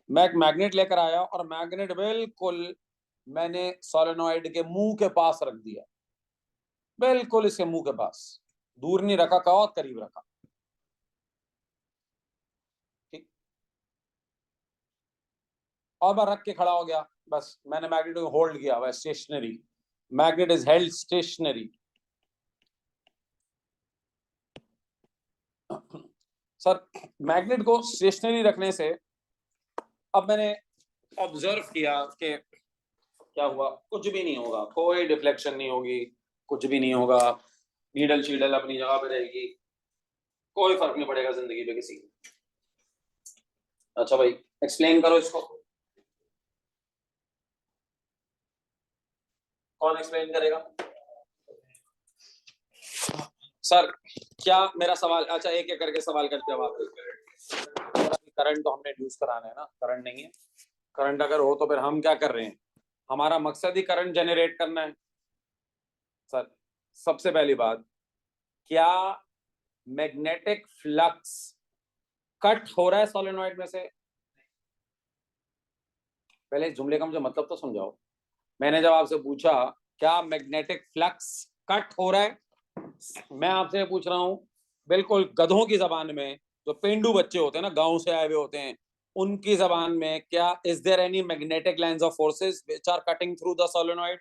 मैं एक मैग्नेट लेकर आया और मैग्नेट बिल्कुल मैंने सोलेनॉइड के मुंह के पास रख दिया, बिल्कुल इसके मुंह के पास, दूर नहीं रखा, कहा करीब रखा, ठीक। और मैं रख के खड़ा हो गया, बस मैंने मैग्नेट को होल्ड किया हुआ, stationary. Magnet is held stationary. Sir magnet को स्टेशनरी रखने से अब मैंने ऑब्जर्व किया कि क्या हुआ, कुछ भी नहीं होगा, कोई डिफ्लेक्शन नहीं होगी, कुछ भी नहीं होगा, नीडल शीडल अपनी जगह पे रहेगी, कोई फर्क नहीं पड़ेगा जिंदगी पे किसी। अच्छा भाई एक्सप्लेन करो इसको, कौन एक्सप्लेन करेगा? सर क्या मेरा सवाल, अच्छा एक एक करके सवाल का जवाब दो। करंट तो हमने इंड्यूस कराना है ना, करंट नहीं है। करंट अगर हो तो फिर हम क्या कर रहे हैं? हमारा मकसद ही करंट जनरेट करना है। सर सबसे पहली बात, क्या मैग्नेटिक फ्लक्स कट हो रहा है सोलेनॉइड में से? पहले इस जुमले का मुझे मतलब तो समझाओ। मैंने जब आपसे पूछा क्या मैग्नेटिक फ्लक्स कट हो रहा है, मैं आपसे पूछ रहा हूं बिल्कुल गधों की जबान में, जो पेंडू बच्चे होते हैं ना, गांव से आए हुए होते हैं, उनकी जबान में, क्या is there any magnetic lines of forces which are cutting through the solenoid?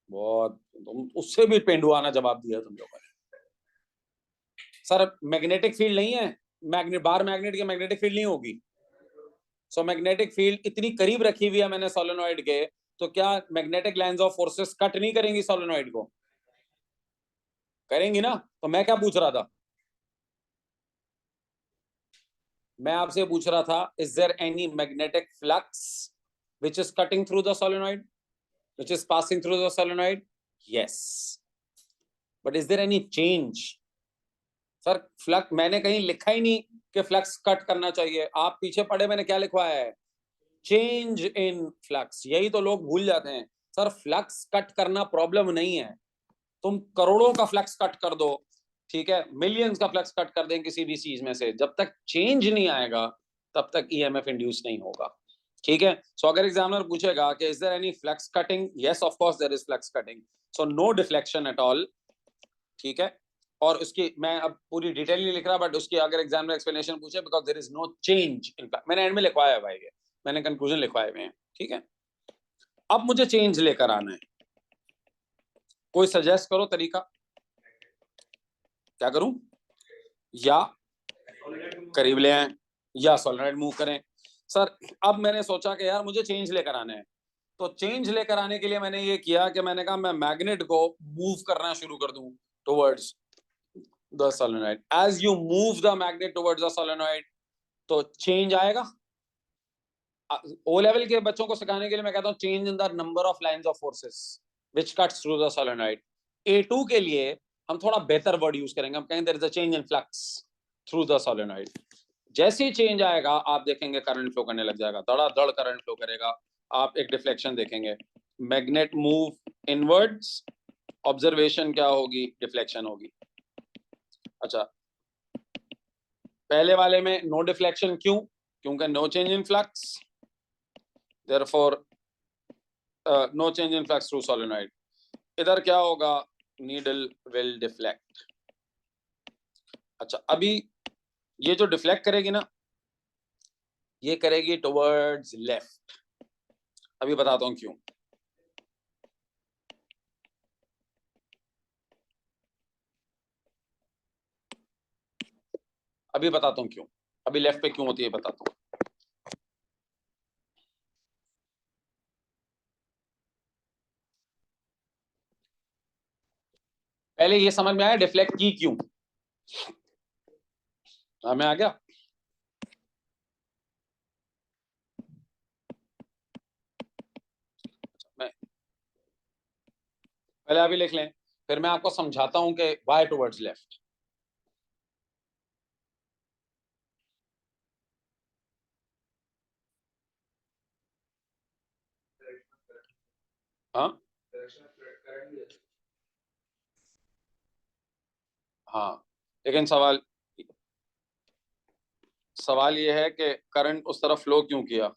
बहुत, तुम उससे भी पेंडुआना जवाब दिया तुम लोगों ने। सर मैग्नेटिक फील्ड नहीं है, मैग्नेट बार मैग्नेट की मैग्नेटिक फील्ड नहीं होगी। सो मैग्नेटिक फील्ड इतनी करीब रखी हुई है मैंने सोलेनॉइड के, तो क्या magnetic lines of forces cut नहीं करेंगी सोलेनॉइड को? करेंगी ना। तो मैं क्या पूछ रहा था? मैं आपसे पूछ रहा था is there any magnetic flux which is cutting through the solenoid, which is passing through the solenoid? Yes, but is there any change? Sir flux मैंने कहीं लिखा ही नहीं कि फ्लक्स कट करना चाहिए। आप पीछे पढ़े मैंने क्या लिखवाया है? Change in flux. यही तो लोग भूल जाते हैं। सर फ्लक्स कट करना प्रॉब्लम नहीं है, तुम करोड़ों का फ्लक्स कट कर दो, ठीक है, मिलियंस का फ्लक्स कट कर दें किसी भी चीज में से, जब तक चेंज नहीं आएगा तब तक ईएमएफ इंड्यूस नहीं होगा, ठीक है। सो अगर एग्जामिनर पूछेगा कि is there any flux cutting, yes of course there is flux cutting, so no deflection at all, ठीक है। और उसकी मैं अब पूरी डिटेल नहीं लिख रहा, बट उसकी अगर एग्जामिनर एक्सप्लेनेशन पूछे, because there is no change in flux, मैंने एंड में लिखवाया है भाई, मैंने कंक्लूजन लिखवाए हुए हैं, ठीक है। अब मुझे चेंज लेकर आना है, कोई सजेस्ट करो तरीका, क्या करूं? या करीब ले आए या सोलेनॉइड मूव करें। सर अब मैंने सोचा कि यार मुझे चेंज लेकर आना है, तो चेंज लेकर आने के लिए मैंने ये किया कि मैंने कहा मैं मैग्नेट को मूव करना शुरू कर दूं towards the solenoid. As you move the magnet towards the solenoid तो चेंज आएगा। ओ लेवल के बच्चों को सिखाने के लिए मैं कहता हूँ change in the number of lines of forces which cuts through the solenoid. A2 के लिए हम थोड़ा बेहतर वर्ड यूज करेंगे, हम कहेंगे there is a change in flux through the solenoid. जैसे ही चेंज आएगा आप देखेंगे करंट फ्लो करने लग जाएगा, धड़ाधड़ करंट फ्लो करेगा। आप एक डिफ्लेक्शन देखेंगे, मैग्नेट मूव इनवर्ड्स, ऑब्जर्वेशन क्या होगी, डिफ्लेक्शन होगी। अच्छा, पहले वाले में नो डिफ्लेक्शन, क्यों? क्योंकि no change in flux, therefore no change in flux through solenoid. इधर क्या होगा, नीडल विल डिफ्लेक्ट। अच्छा, अभी ये जो डिफ्लेक्ट करेगी ना, ये करेगी टुवर्ड्स लेफ्ट। अभी बताता हूं क्यों। अभी बताता हूं क्यों, अभी लेफ्ट पे क्यों होती है बताता हूं। पहले ये समझ में आया डिफ्लेक्ट की क्यों? हमें आ गया। मैं पहले अभी लिख लें, फिर मैं आपको समझाता हूं कि वाई टुवर्ड्स लेफ्ट। हाँ हाँ, लेकिन सवाल ये है कि करंट उस तरफ फ्लो क्यों किया?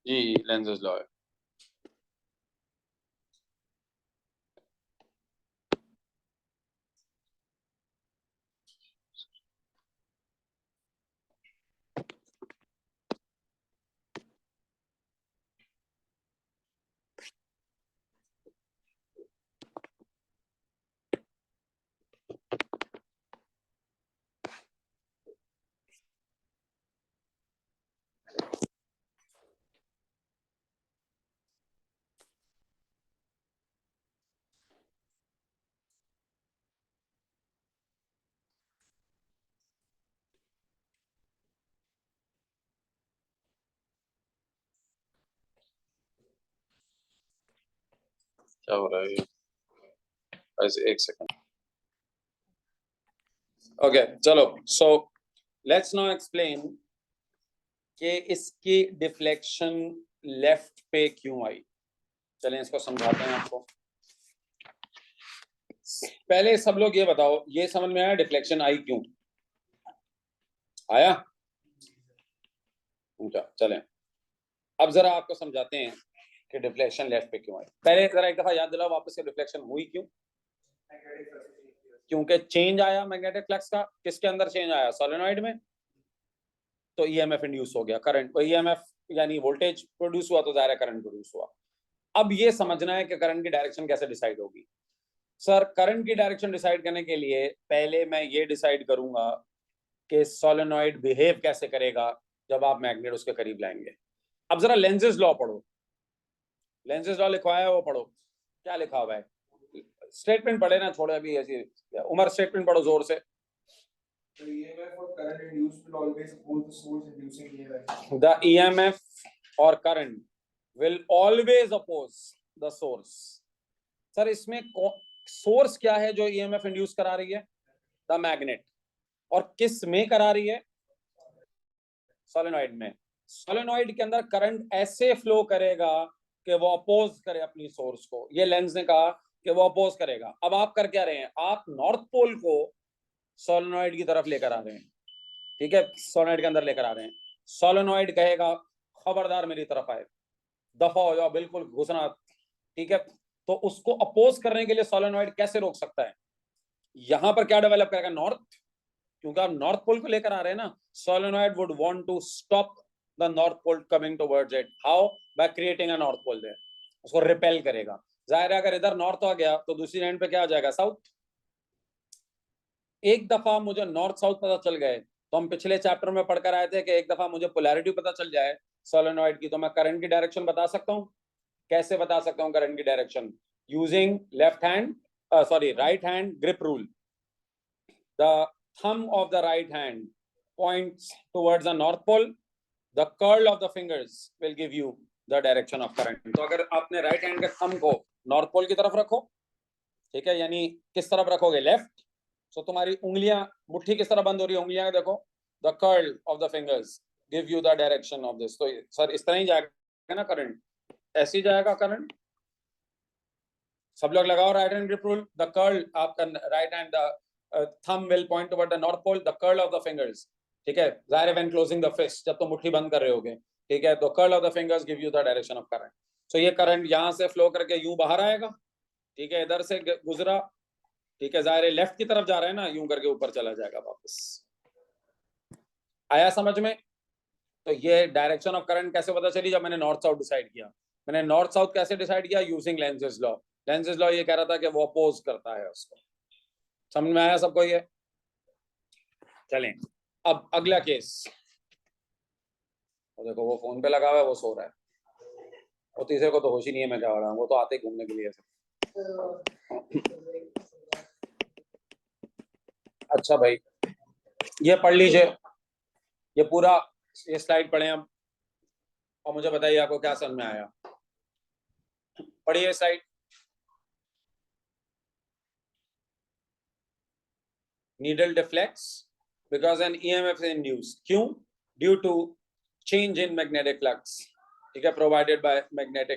जी, लेंजेस लॉ है। क्या हो रहा है ये? ऐसे एक सेकंड। ओके चलो, सो लेट्स नाउ एक्सप्लेन कि इसकी डिफ्लेक्शन लेफ्ट पे क्यों आई। चलें इसको समझाते हैं आपको। पहले सब लोग ये बताओ, ये समझ में आया डिफ्लेक्शन आई क्यों? आया? अच्छा चलें, अब जरा आपको समझाते हैं कि डिफ्लेक्शन लेफ्ट पे क्यों आई। पहले जरा एक दफा याद दिलाओ वापस से, डिफ्लेक्शन हुई क्यों? क्योंकि चेंज आया मैग्नेटिक फ्लक्स का। किसके अंदर चेंज आया? सोलेनॉइड में। तो ईएमएफ इंड्यूस हो गया, करंट, ईएमएफ यानी वोल्टेज प्रोड्यूस हुआ, तो जाहिर करंट प्रोड्यूस हुआ। अब ये समझना है कि करंट की डायरेक्शन कैसे डिसाइड होगी। सर, करंट की डायरेक्शन डिसाइड करने के लिए पहले मैं ये डिसाइड करूंगा कि सोलेनॉइड बिहेव कैसे करेगा जब आप मैग्नेट उसके करीब लाएंगे। अब जरा लेंजेस लॉ पढ़ो, लेंजेस लॉ लिखवाया है वो पढ़ो, क्या लिखा हुआ है। स्टेटमेंट पढ़े ना, छोड़े अभी ऐसी। उमर स्टेटमेंट पढ़ो जोर से। The EMF or current induced will always oppose the source inducing EMF. The EMF or current will always oppose the source. Sir इसमें सोर्स क्या है जो ईएमएफ इंड्यूस करा रही है? The magnet. और किस में करा रही है? सोलेनॉइड में। सोलेनॉइड के अंदर करंट ऐसे फ्लो करेगा कि वो अपोज करे अपनी सोर्स को। ये लेंस ने कहा कि वो अपोज करेगा। अब आप कर क्या रहे हैं, आप नॉर्थ पोल को सोलेनॉइड की तरफ लेकर आ रहे हैं, ठीक है, सोलेनॉइड के अंदर लेकर आ रहे हैं। सोलेनॉइड कहेगा खबरदार मेरी तरफ आए, दफा हो जाओ, बिल्कुल घुसना, ठीक है। तो उसको अपोज करने के लिए सोलेनॉइड कैसे रोक सकता है? यहां पर क्या डेवलप करेगा? नॉर्थ, क्योंकि आप नॉर्थ पोल को लेकर आ रहे हैं ना। Solenoid would want to stop the north pole coming towards it. How? By creating a north pole there. उसको रिपेल करेगा। जाहिर है अगर इधर नॉर्थ आ गया तो दूसरी एंड पे क्या आ जाएगा? साउथ। एक दफा मुझे नॉर्थ साउथ पता चल गए तो हम पिछले चैप्टर में पढ़कर आए थे कि एक दफा मुझे पोलैरिटी पता चल जाए सोलेनॉइड की, तो मैं करंट की डायरेक्शन बता सकता हूँ। कैसे बता सकता हूँ करंट की direction? Using left hand, sorry right hand grip rule. The thumb of the right hand points towards the north pole. The curl of the fingers will give you the direction of current. तो अगर आपने right hand के thumb को north pole की तरफ रखो, ठीक है, यानी किस तरफ रखोगे? लेफ्ट। तो तुम्हारी उंगलियां, मुट्ठी किस तरह बंद हो रही है? उंगलियां देखो। The curl of the fingers give you the direction of this. तो सर इस तरह ही जाएगा ना करंट? ऐसे ही जाएगा करंट। सब लोग लगाओ right hand grip rule. The curl, आपका right hand thumb will point toward the north pole, the curl of the fingers, ठीक है, जाहिर है when closing the fist, जब तुम मुट्ठी बंद कर रहे होगे, ठीक है, तो curl of the fingers give you the direction of current. So ये करंट यहाँ से फ्लो करके यूं बाहर आएगा, ठीक है, इधर से गुजरा, ठीक है, जाहिर है लेफ्ट की तरफ जा रहा है ना, यूं करके ऊपर चला जाएगा वापस। आया समझ में? तो ये डायरेक्शन ऑफ करंट कैसे पता चली? जब मैंने नॉर्थ साउथ डिसाइड किया। मैंने नॉर्थ साउथ कैसे डिसाइड किया? Using Lenz's law. Lenz's law ये कह रहा था कि वो अपोज करता है उसको। समझ में आया सबको ये? चलें अब अगला केस। वो देखो वो फोन पे लगा हुआ है, वो सो रहा है। और तीसरे को तो होश ही नहीं है मैं क्या हो रहा हूँ, वो तो आते घूमने के लिए। अच्छा भाई ये पढ़ लीजिए, ये पूरा ये स्लाइड पढ़ें अब, और मुझे बताइए आपको क्या समझ में आया। पढ़िए slide. Needle deflects because an EMF is induced. क्यों? Due to change in magnetic flux, ठीक है, provided by magnet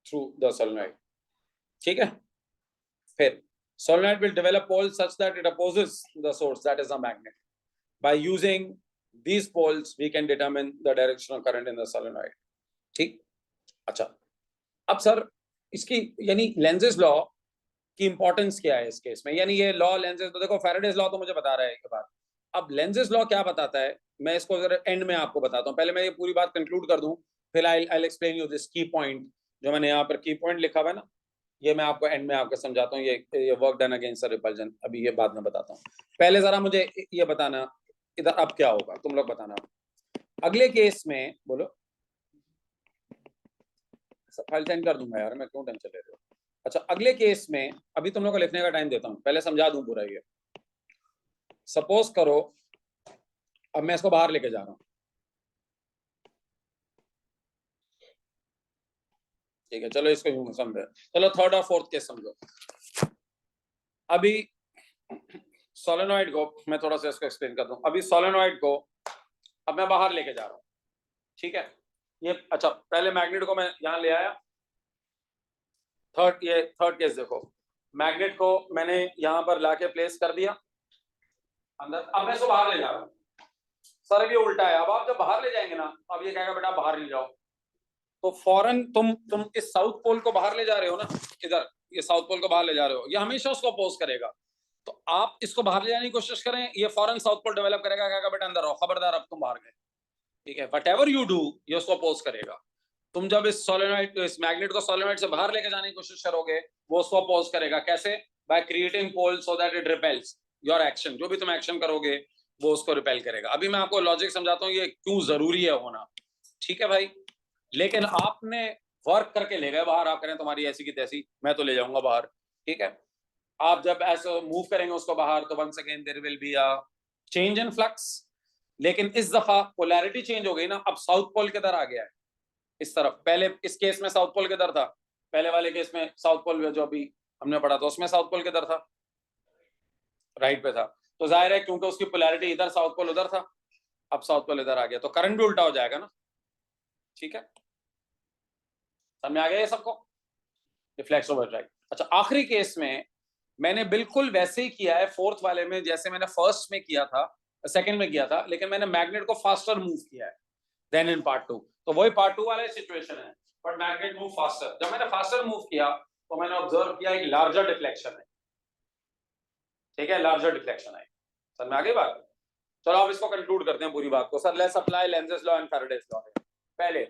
through the solenoid, ठीक है। फिर solenoid will develop poles such that it opposes the source, that is the magnet. By using these poles we can determine the direction of current in the solenoid, ठीक। अच्छा अब sir इसकी यानी Lenz's law की importance क्या है इस case में? यानी ये लॉ लेंजेस, तो देखो फैराडेज लॉ तो मुझे बता रहा है एक बार। अब लेंजेस लॉ क्या बताता है, मैं इसको जरा एंड में आपको बताता हूँ। पहले मैं ये पूरी बात कंक्लूड कर दूं, फिर आई एक्सप्लेन यू दिस की पॉइंट। जो मैंने यहाँ पर की पॉइंट लिखा हुआ है ना, ये मैं आपको एंड में आपको समझाता हूँ। ये वर्क डन अगेंस्ट रिपल्जन, अभी ये बाद में बताता हूँ। पहले जरा मुझे ये बताना इधर अब क्या होगा, तुम लोग बताना अगले केस में। बोलो फाइल सेंड कर दूंगा यार, मैं क्यों टेंशन ले रहे हो। अच्छा अगले केस में अभी तुम लोग को लिखने का टाइम देता हूं, पहले समझा दूं पूरा ये। सपोज करो अब मैं इसको बाहर लेके जा रहा हूं, ठीक है, चलो इसको यूं समझो। चलो थर्ड और फोर्थ केस समझो। अभी सोलेनॉइड को मैं थोड़ा सा इसको एक्सप्लेन कर दूं। अभी सोलेनॉइड को अब मैं बाहर लेके जा रहा हूं, ठीक है, ये अच्छा पहले मैग्नेट को मैं यहां ले आया। थर्ड केस देखो, मैग्नेट को मैंने यहां पर लाके प्लेस कर दिया अंदर। अब मैं इसको बाहर ले जा रहा हूं। सर अब ये उल्टा है। अब आप जब बाहर ले जाएंगे ना, अब ये कहेगा बेटा बाहर ले जाओ, तो फौरन तुम इस साउथ पोल को बाहर ले जा रहे हो ना, इधर ये साउथ पोल को बाहर ले जा रहे हो, ये हमेशा उसको अपोज करेगा। तो आप इसको बाहर ले जाने की कोशिश करें, ये फौरन साउथ पोल डेवलप करेगा, कहेगा बेटा अंदर रहो, खबरदार अब तुम बाहर गए, ठीक है। वट एवर यू डू ये उसको अपोज करेगा। तुम जब इस सोलेनॉइड इस मैग्नेट को सोलेनॉइड से बाहर लेके जाने की कोशिश करोगे, वो उसको अपोज करेगा। कैसे? By creating pole so that it repels your action. जो भी तुम एक्शन करोगे वो उसको रिपेल करेगा। अभी मैं आपको लॉजिक समझाता हूँ ये क्यों जरूरी है होना, ठीक है भाई। लेकिन आपने वर्क करके ले गए बाहर, आप करें तुम्हारी ऐसी की तैसी, मैं तो ले जाऊंगा बाहर, ठीक है। आप जब ऐसे मूव करेंगे उसको बाहर, तो once again there will be a change in flux. लेकिन इस दफा पोलैरिटी चेंज हो गई ना, अब साउथ पोल किधर आ गया है? इस तरफ। पहले इस केस में साउथ पोल किधर था? पहले वाले केस में साउथ पोल जो अभी हमने पढ़ा था उसमें साउथ पोल किधर था? राइट पे था। तो जाहिर है क्योंकि उसकी पोलैरिटी इधर, साउथ पोल उधर था, अब साउथ पोल इधर आ गया, तो करंट भी उल्टा हो जाएगा ना, ठीक है। समझ आ गया ये सबको? Reflex over right. अच्छा आखिरी केस में मैंने बिल्कुल वैसे ही किया है फोर्थ वाले में, जैसे मैंने फर्स्ट में किया था, सेकंड में किया था, लेकिन मैंने मैग्नेट को फास्टर मूव किया है देन इन पार्ट 2। तो वही पार्ट 2 वाला सिचुएशन है, बट मैग्नेट मूव फास्टर। जब मैंने फास्टर मूव किया तो मैंने ऑब्जर्व किया एक लार्जर डिफ्लेक्शन है, ठीक है, लार्जर डिफ्लेक्शन है। समझ में आ गई बात? चलो अब इसको कंक्लूड करते हैं पूरी बात को। Sir let's apply Lenz's law and Faraday's law. पहले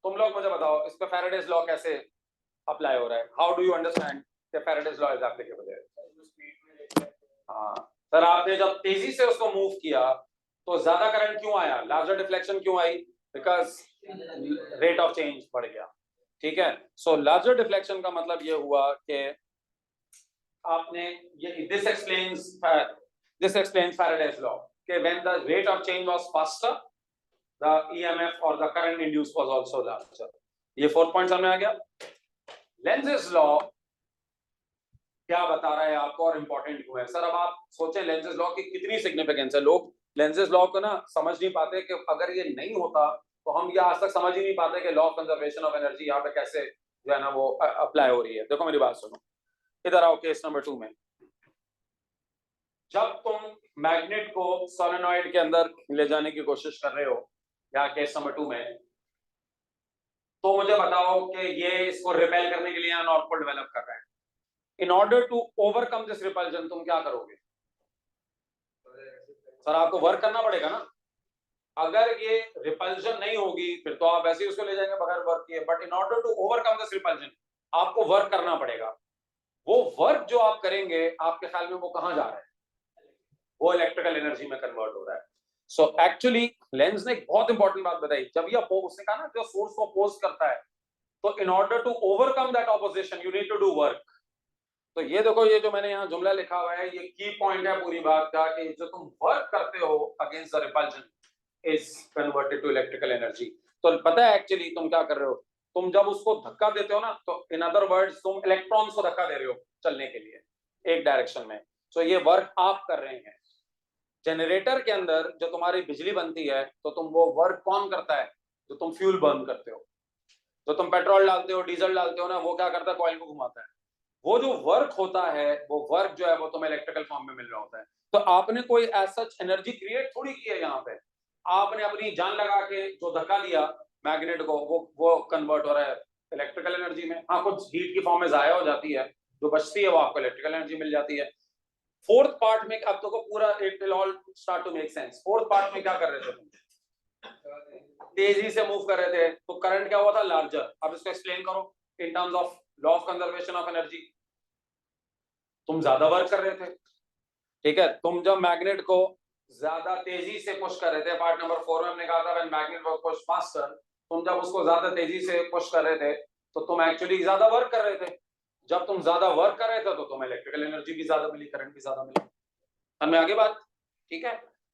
तुम लोग मुझे बताओ इस पे फैराडेज लॉ कैसे अप्लाई हो रहा है? How do you understand that Faraday's law is applicable? हाँ सर, आपने जब तेजी से उसको मूव किया तो ज्यादा करंट क्यों आया, लार्जर डिफ्लेक्शन क्यों आई, बिकॉज रेट ऑफ चेंज बढ़ गया। ठीक है, सो लार्जर डिफ्लेक्शन का मतलब ये हुआ कि आपने ये दिस एक्सप्लेन्स फैराडेज लॉ कि when the rate of change was faster the EMF और the current induce was also larger. ये फोर्थ पॉइंट समझ में आ गया। लेंजेस लॉ क्या बता रहा है आपको और इंपॉर्टेंट क्यों है? सर अब आप सोचें लेंजेस लॉ की कितनी सिग्निफिकेंस है। लोग लेंजेस लॉ को ना समझ नहीं पाते कि अगर ये नहीं होता तो हम ये आज तक समझ ही नहीं पाते कि law of conservation of energy यहाँ पे कैसे जो है ना वो अप्लाई हो रही है। देखो मेरी बात सुनो, इधर आओ केस नंबर 2 में। जब तुम मैग्नेट को सोलेनॉइड के अंदर ले जाने की कोशिश कर रहे हो, या केस नंबर 2 में, तो मुझे बताओ कि ये इसको रिपेल करने के लिए यहाँ नॉर्थ पोल डेवलप कर रहे हैं। In order to overcome this repulsion तुम क्या करोगे? सर आपको वर्क करना पड़ेगा ना। अगर ये रिपल्जन नहीं होगी फिर तो आप ऐसे ही उसको ले जाएंगे बगैर वर्क किए, but in order to overcome this repulsion आपको वर्क करना पड़ेगा। वो वर्क जो आप करेंगे आपके ख्याल में वो कहां जा रहा है? वो इलेक्ट्रिकल एनर्जी में कन्वर्ट हो रहा है। सो एक्चुअली लेंस ने एक बहुत इंपॉर्टेंट बात बताई। जब ये उसने कहा ना जो सोर्स को अपोज करता है, तो in order to overcome that opposition you need to do work. तो ये देखो, ये जो मैंने यहाँ जुमला लिखा हुआ है ये की पॉइंट है पूरी बात का कि जो तुम वर्क करते हो against the repulsion is converted to electrical energy. तो पता है एक्चुअली तुम क्या कर रहे हो? तुम जब उसको धक्का देते हो ना, तो इन अदर वर्ड्स तुम इलेक्ट्रॉन्स को धक्का दे रहे हो चलने के लिए एक डायरेक्शन में। सो ये वर्क आप कर रहे हैं। जनरेटर के अंदर जो तुम्हारी बिजली बनती है, तो तुम वो वर्क कौन करता है? जो तुम फ्यूल बर्न करते हो, जो तुम पेट्रोल डालते हो, डीजल डालते हो ना, वो क्या करता है? कॉइल को घुमाता है। वो जो वर्क होता है, वो वर्क जो है वो तुम्हें इलेक्ट्रिकल फॉर्म में मिल रहा होता है। तो आपने कोई ऐसा एनर्जी क्रिएट थोड़ी की है यहाँ पे, आपने अपनी जान लगा के जो धक्का दिया मैग्नेट को, वो कन्वर्ट हो रहा है इलेक्ट्रिकल एनर्जी में। हाँ, कुछ हीट की फॉर्म में जाया हो जाती है, जो बचती है वो आपको इलेक्ट्रिकल एनर्जी मिल जाती है। फोर्थ पार्ट में अब तो पूरा it will all start to make sense. Fourth part में क्या कर रहे थे तुम? तेजी से मूव कर रहे थे, तो करंट क्या हुआ था? लार्जर। अब इसको एक्सप्लेन करो in terms of law of conservation of energy. तुम ज्यादा वर्क कर रहे थे, ठीक है। तुम जब मैग्नेट को ज्यादा तेजी से पुश कर रहे थे, पार्ट नंबर 4 में हमने कहा था when magnet was push faster, तुम जब उसको ज्यादा तेजी से पुश कर रहे थे तो तुम एक्चुअली ज्यादा वर्क कर रहे थे। जब तुम ज्यादा वर्क कर रहे थे तो तुम्हें इलेक्ट्रिकल एनर्जी भी ज्यादा मिली, करंट भी ज्यादा मिला। हमें आगे बात, ठीक है।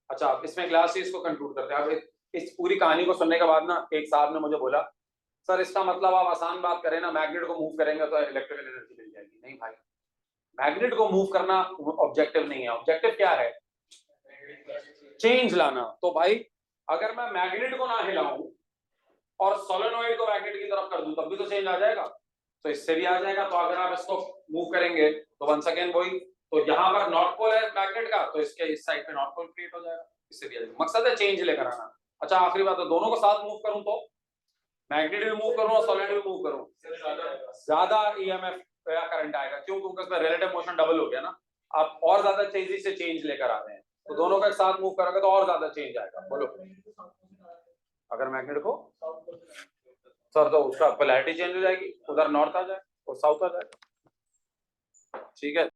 अच्छा, अब इसमें क्लास से इसको कंक्लूड करते हैं। अब इस पूरी कहानी को सुनने के बाद ना एक साहब ने मुझे बोला, सर इसका मतलब आप आसान बात करें ना, मैग्नेट को मूव करेंगे तो इलेक्ट्रिकल एनर्जी मिल जाएगी। नहीं भाई, मैग्नेट को मूव करना ऑब्जेक्टिव नहीं है। ऑब्जेक्टिव क्या है? चेंज लाना। तो भाई अगर मैं मैग्नेट को ना हिलाऊं और सोलेनॉइड को मैग्नेट की तरफ कर दूं तब भी तो चेंज आ जाएगा, तो इससे भी आ जाएगा। तो अगर आप इसको मूव करेंगे तो वंस अगेन वही, तो यहाँ पर नॉर्थ पोल है मैग्नेट का, तो इसके इस साइड पे नॉर्थ पोल क्रिएट हो जाएगा, इससे भी आ जाएगा। मकसद है चेंज लेकर आना। अच्छा आखिरी बात है, दोनों को साथ मूव करूं तो मैग्नेट भी मूव करूं और सोलेनॉइड भी मूव करूं, ज्यादा ईएमएफ या करंट आएगा। क्यों? क्योंकि उसमें रिलेटिव मोशन डबल हो गया ना। आप और ज्यादा तेजी से चेंज लेकर आ रहे हैं, तो दोनों का एक साथ मूव करोगे तो और ज्यादा चेंज आएगा। बोलो, अगर मैग्नेट को सर तो उसका पोलैरिटी चेंज हो जाएगी, उधर नॉर्थ आ जाए और साउथ आ जाए, ठीक है।